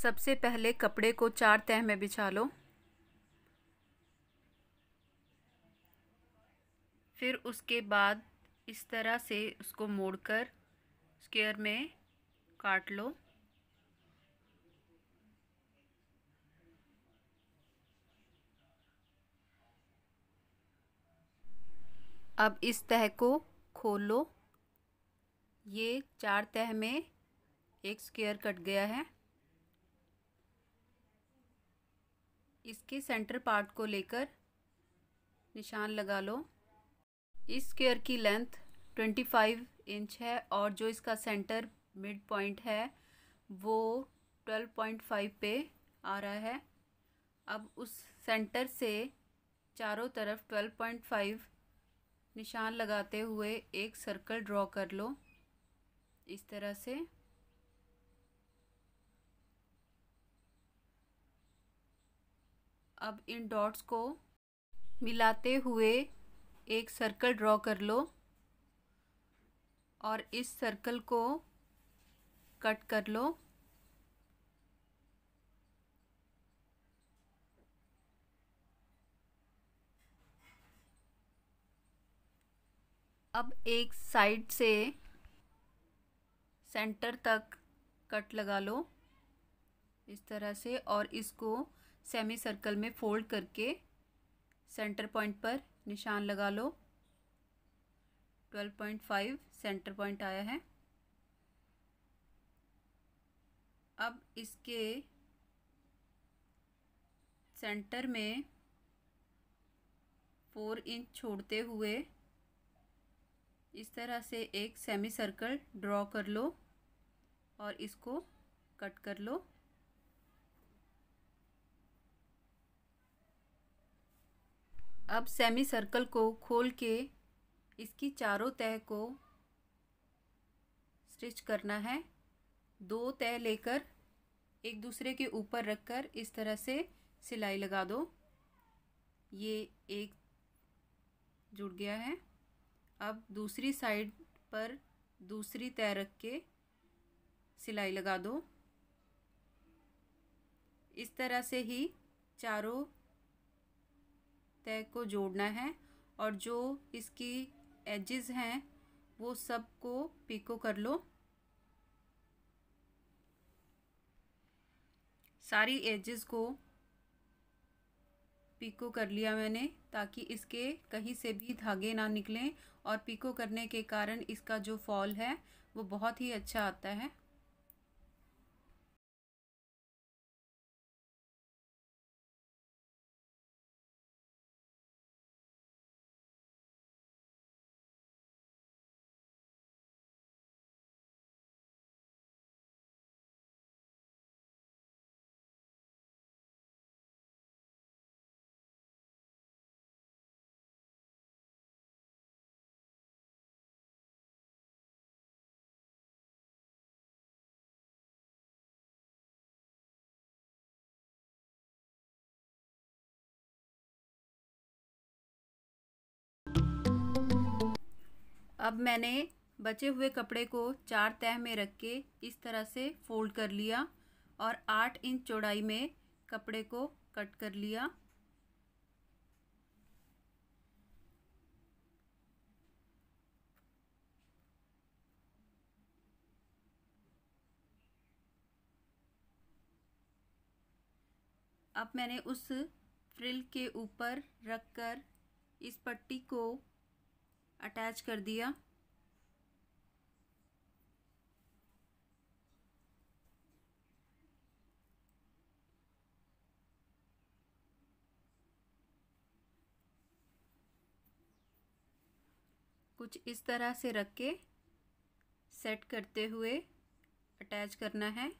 सबसे पहले कपड़े को 4 तह में बिछा लो। फिर उसके बाद इस तरह से उसको मोड़कर स्क्वायर में काट लो। अब इस तह को खोल लो। ये 4 तह में एक स्क्वायर कट गया है। इसके सेंटर पार्ट को लेकर निशान लगा लो। इस स्क्वायर की लेंथ 25 इंच है और जो इसका सेंटर मिड पॉइंट है वो 12.5 पे आ रहा है। अब उस सेंटर से चारों तरफ 12.5 निशान लगाते हुए एक सर्कल ड्रॉ कर लो इस तरह से। अब इन डॉट्स को मिलाते हुए एक सर्कल ड्रॉ कर लो और इस सर्कल को कट कर लो। अब एक साइड से सेंटर तक कट लगा लो इस तरह से और इसको सेमी सर्कल में फोल्ड करके सेंटर पॉइंट पर निशान लगा लो। 12.5 सेंटर पॉइंट आया है। अब इसके सेंटर में 4 इंच छोड़ते हुए इस तरह से एक सेमी सर्कल ड्रॉ कर लो और इसको कट कर लो। अब सेमी सर्कल को खोल के इसकी चारों तह को स्टिच करना है। 2 तह लेकर एक दूसरे के ऊपर रखकर इस तरह से सिलाई लगा दो। ये एक जुड़ गया है। अब दूसरी साइड पर दूसरी तह रख के सिलाई लगा दो। इस तरह से ही चारों तह को जोड़ना है और जो इसकी एजेस हैं वो सब को पिको कर लो। सारी एजेस को पिको कर लिया मैंने ताकि इसके कहीं से भी धागे ना निकलें और पिको करने के कारण इसका जो फॉल है वो बहुत ही अच्छा आता है। अब मैंने बचे हुए कपड़े को 4 तह में रख के इस तरह से फोल्ड कर लिया और 8 इंच चौड़ाई में कपड़े को कट कर लिया। अब मैंने उस फ्रिल के ऊपर रखकर इस पट्टी को अटैच कर दिया। कुछ इस तरह से रख के सेट करते हुए अटैच करना है।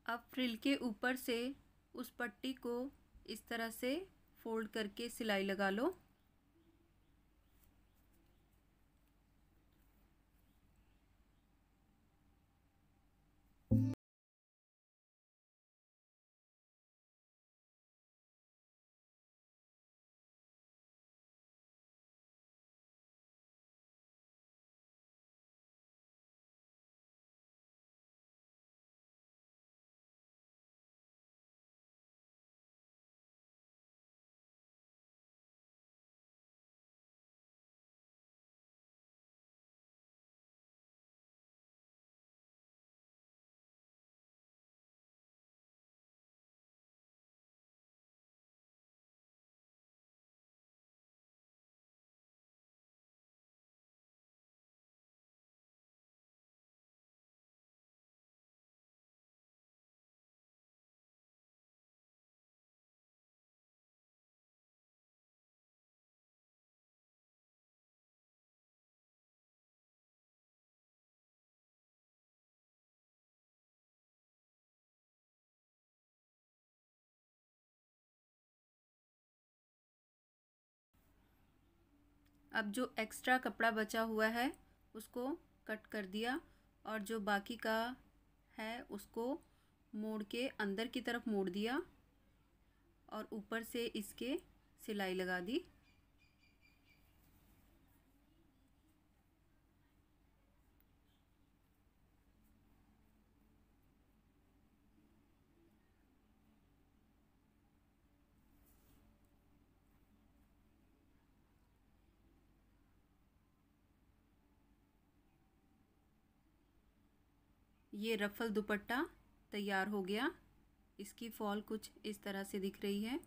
अब फ्रिल के ऊपर से उस पट्टी को इस तरह से फोल्ड करके सिलाई लगा लो। अब जो एक्स्ट्रा कपड़ा बचा हुआ है उसको कट कर दिया और जो बाकी का है उसको मोड़ के अंदर की तरफ मोड़ दिया और ऊपर से इसके सिलाई लगा दी। ये रफल दुपट्टा तैयार हो गया। इसकी फॉल कुछ इस तरह से दिख रही है।